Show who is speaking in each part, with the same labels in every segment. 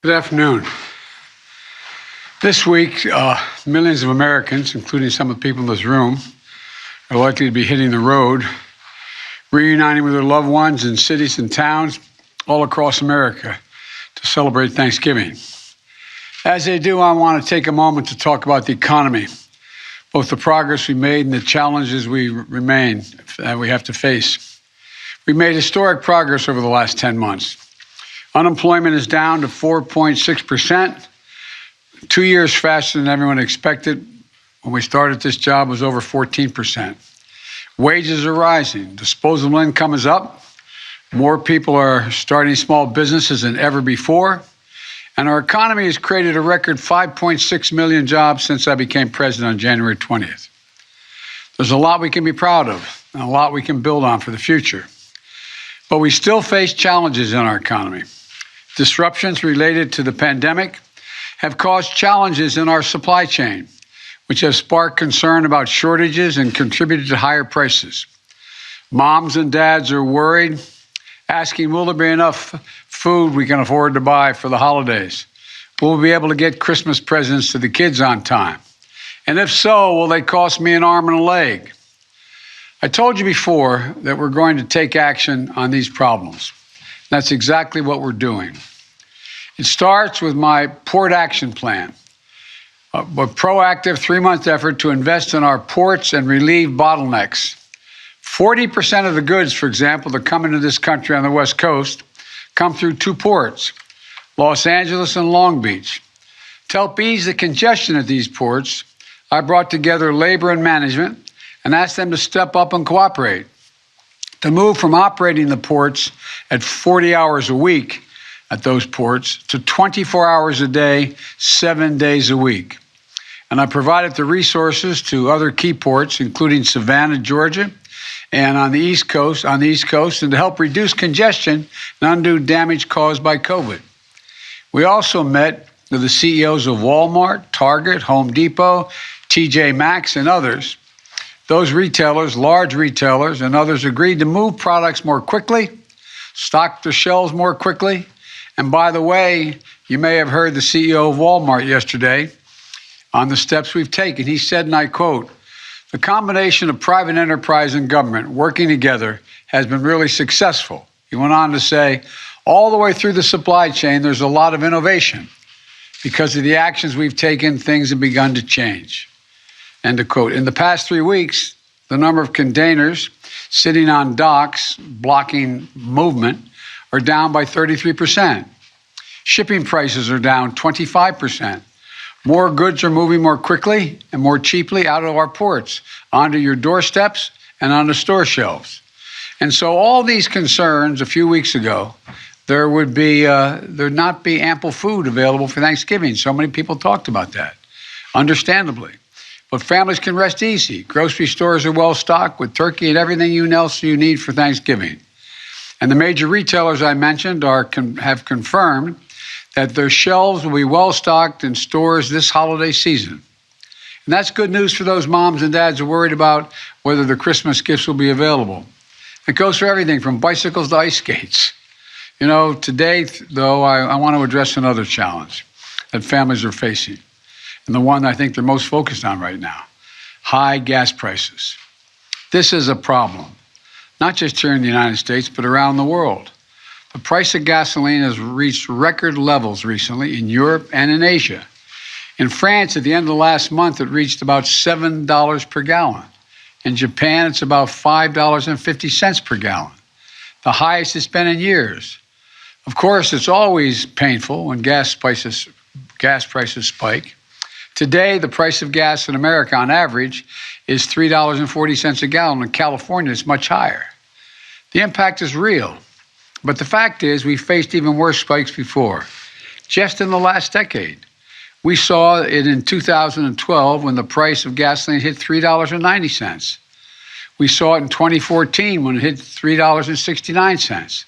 Speaker 1: Good afternoon. This week, millions of Americans, including some of the people in this room, are likely to be hitting the road, reuniting with their loved ones in cities and towns all across America to celebrate Thanksgiving. As they do, I want to take a moment to talk about the economy, both the progress we made and the challenges we have to face. We made historic progress over the last 10 months. Unemployment is down to 4.6%, 2 years faster than everyone expected. When we started this job, it was over 14%. Wages are rising. Disposable income is up. More people are starting small businesses than ever before. And our economy has created a record 5.6 million jobs since I became president on January 20th. There's a lot we can be proud of and a lot we can build on for the future. But we still face challenges in our economy. Disruptions related to the pandemic have caused challenges in our supply chain, which have sparked concern about shortages and contributed to higher prices. Moms and dads are worried, asking, will there be enough food we can afford to buy for the holidays? Will we be able to get Christmas presents to the kids on time? And if so, will they cost me an arm and a leg? I told you before that we're going to take action on these problems. That's exactly what we're doing. It starts with my Port Action Plan, a proactive 3-month effort to invest in our ports and relieve bottlenecks. 40% of the goods, for example, that come into this country on the West Coast come through 2 ports, Los Angeles and Long Beach. To help ease the congestion at these ports, I brought together labor and management and asked them to step up and cooperate, to move from operating the ports at 40 hours a week at those ports to 24 hours a day, 7 days a week. And I provided the resources to other key ports, including Savannah, Georgia, and on the East Coast, and to help reduce congestion and undo damage caused by COVID. We also met with the CEOs of Walmart, Target, Home Depot, TJ Maxx, and others. Those retailers, large retailers, and others agreed to move products more quickly, stock their shelves more quickly. And by the way, you may have heard the CEO of Walmart yesterday on the steps we've taken. He said, and I quote, "The combination of private enterprise and government working together has been really successful." He went on to say, all the way through the supply chain, there's a lot of innovation. Because of the actions we've taken, things have begun to change. End of quote. In the past 3 weeks, the number of containers sitting on docks blocking movement are down by 33%. Shipping prices are down 25%. More goods are moving more quickly and more cheaply out of our ports, onto your doorsteps and onto store shelves. And so all these concerns a few weeks ago, there'd not be ample food available for Thanksgiving. So many people talked about that, understandably. But families can rest easy. Grocery stores are well stocked with turkey and everything else you need for Thanksgiving. And the major retailers I mentioned have confirmed that their shelves will be well stocked in stores this holiday season. And that's good news for those moms and dads who are worried about whether the Christmas gifts will be available. It goes for everything from bicycles to ice skates. You know, today, though, I want to address another challenge that families are facing, and the one I think they're most focused on right now: high gas prices. This is a problem, not just here in the United States, but around the world. The price of gasoline has reached record levels recently in Europe and in Asia. In France, at the end of last month, it reached about $7 per gallon. In Japan, it's about $5.50 per gallon, the highest it's been in years. Of course, it's always painful when gas prices spike. Today, the price of gas in America on average is $3.40 a gallon. In California, it's much higher. The impact is real. But the fact is, we faced even worse spikes before. Just in the last decade, we saw it in 2012 when the price of gasoline hit $3.90. We saw it in 2014 when it hit $3.69.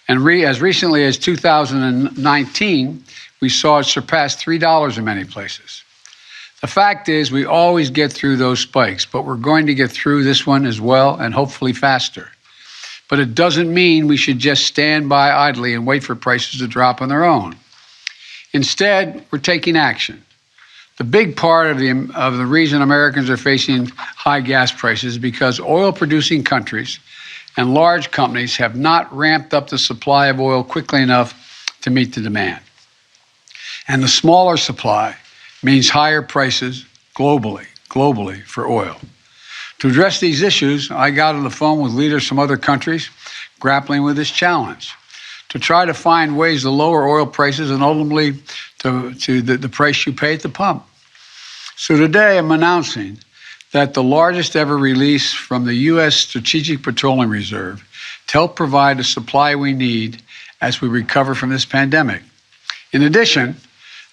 Speaker 1: And as recently as 2019, we saw it surpass $3 in many places. The fact is, we always get through those spikes, but we're going to get through this one as well, and hopefully faster. But it doesn't mean we should just stand by idly and wait for prices to drop on their own. Instead, we're taking action. The big part of the reason Americans are facing high gas prices is because oil-producing countries and large companies have not ramped up the supply of oil quickly enough to meet the demand. And the smaller supply means higher prices globally for oil. To address these issues, I got on the phone with leaders from other countries grappling with this challenge to try to find ways to lower oil prices and ultimately to the price you pay at the pump. So today I'm announcing that the largest ever release from the U.S. Strategic Petroleum Reserve to help provide the supply we need as we recover from this pandemic. In addition,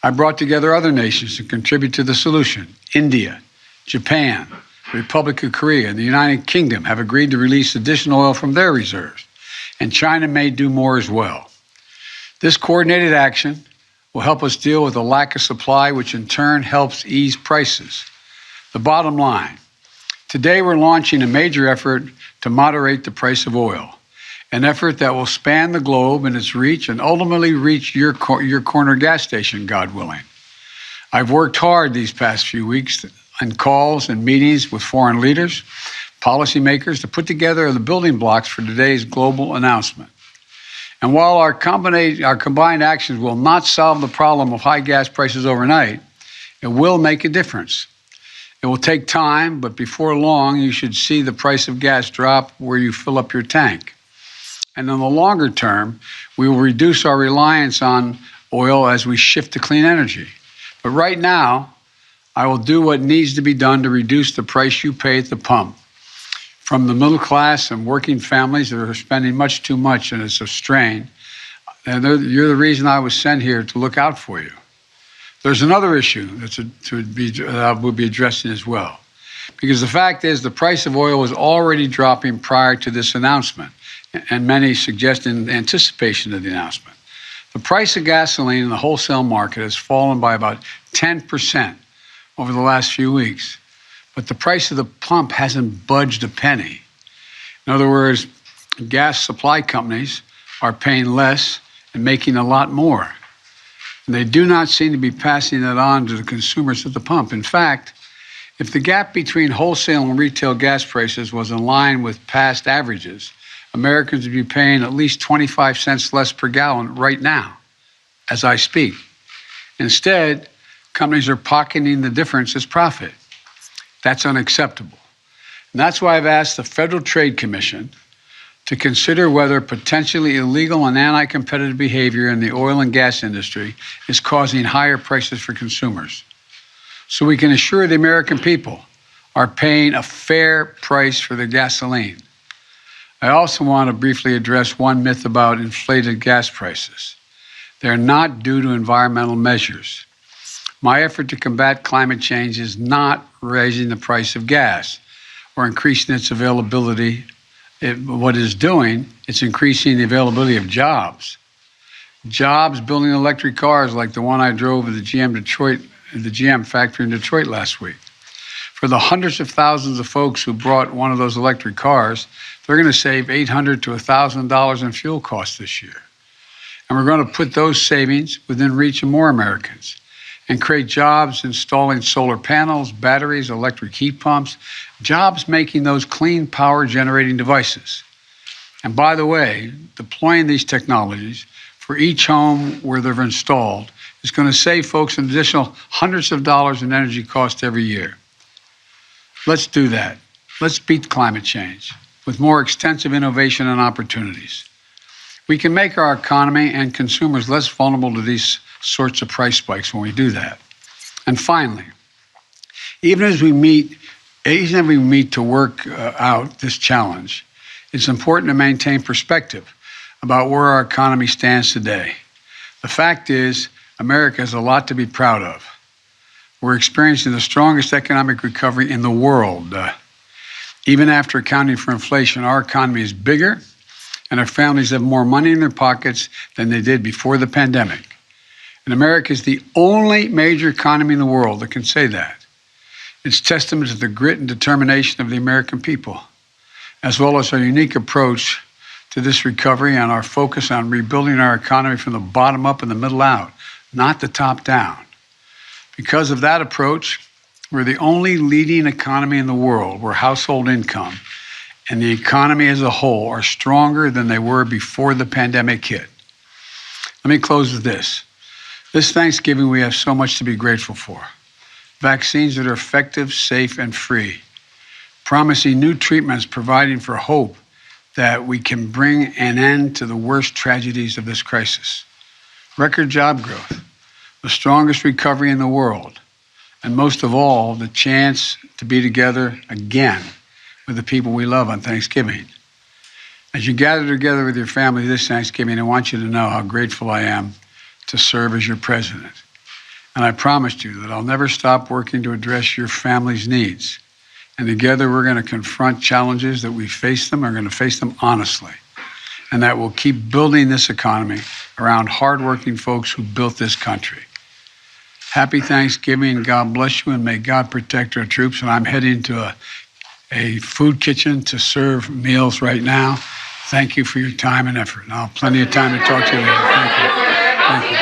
Speaker 1: I brought together other nations to contribute to the solution. India, Japan, the Republic of Korea, and the United Kingdom have agreed to release additional oil from their reserves, and China may do more as well. This coordinated action will help us deal with the lack of supply, which in turn helps ease prices. The bottom line, today we're launching a major effort to moderate the price of oil, an effort that will span the globe in its reach and ultimately reach your corner gas station, God willing. I've worked hard these past few weeks in calls and meetings with foreign leaders, policymakers to put together the building blocks for today's global announcement. And while our combined actions will not solve the problem of high gas prices overnight, it will make a difference. It will take time, but before long, you should see the price of gas drop where you fill up your tank. And in the longer term, we will reduce our reliance on oil as we shift to clean energy. But right now, I will do what needs to be done to reduce the price you pay at the pump. From the middle class and working families that are spending much too much and it's a strain, and you're the reason I was sent here to look out for you. There's another issue that I will be addressing as well. Because the fact is the price of oil was already dropping prior to this announcement, and many suggest in anticipation of the announcement. The price of gasoline in the wholesale market has fallen by about 10% over the last few weeks, but the price of the pump hasn't budged a penny. In other words, gas supply companies are paying less and making a lot more. And they do not seem to be passing that on to the consumers at the pump. In fact, if the gap between wholesale and retail gas prices was in line with past averages, Americans would be paying at least 25 cents less per gallon right now, as I speak. Instead, companies are pocketing the difference as profit. That's unacceptable. And that's why I've asked the Federal Trade Commission to consider whether potentially illegal and anti-competitive behavior in the oil and gas industry is causing higher prices for consumers, so we can assure the American people are paying a fair price for their gasoline. I also want to briefly address one myth about inflated gas prices. They're not due to environmental measures. My effort to combat climate change is not raising the price of gas or increasing its availability. What it's doing, it's increasing the availability of jobs. Jobs building electric cars like the one I drove at the GM factory in Detroit last week. For the hundreds of thousands of folks who brought one of those electric cars, they're going to save $800 to $1,000 in fuel costs this year. And we're going to put those savings within reach of more Americans and create jobs installing solar panels, batteries, electric heat pumps, jobs making those clean power generating devices. And by the way, deploying these technologies for each home where they're installed is going to save folks an additional hundreds of dollars in energy costs every year. Let's do that. Let's beat climate change with more extensive innovation and opportunities. We can make our economy and consumers less vulnerable to these sorts of price spikes when we do that. And finally, even as we meet to work out this challenge, it's important to maintain perspective about where our economy stands today. The fact is, America has a lot to be proud of. We're experiencing the strongest economic recovery in the world. Even after accounting for inflation, our economy is bigger and our families have more money in their pockets than they did before the pandemic. And America is the only major economy in the world that can say that. It's testament to the grit and determination of the American people, as well as our unique approach to this recovery and our focus on rebuilding our economy from the bottom up and the middle out. not the top down. Because of that approach, we're the only leading economy in the world where household income and the economy as a whole are stronger than they were before the pandemic hit. Let me close with this. This Thanksgiving, we have so much to be grateful for. Vaccines that are effective, safe, and free. Promising new treatments, providing for hope that we can bring an end to the worst tragedies of this crisis. Record job growth, the strongest recovery in the world, and most of all, the chance to be together again with the people we love on Thanksgiving. As you gather together with your family this Thanksgiving, I want you to know how grateful I am to serve as your president. And I promised you that I'll never stop working to address your family's needs. And together we're going to confront challenges that we face them, are going to face them honestly. And that we'll keep building this economy around hardworking folks who built this country. Happy Thanksgiving, God bless you, and may God protect our troops. And I'm heading to a food kitchen to serve meals right now. Thank you for your time and effort. And I'll have plenty of time to talk to you later. Thank you. Thank you.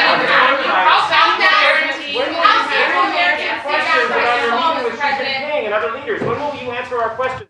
Speaker 2: And other leaders, when will you answer our questions?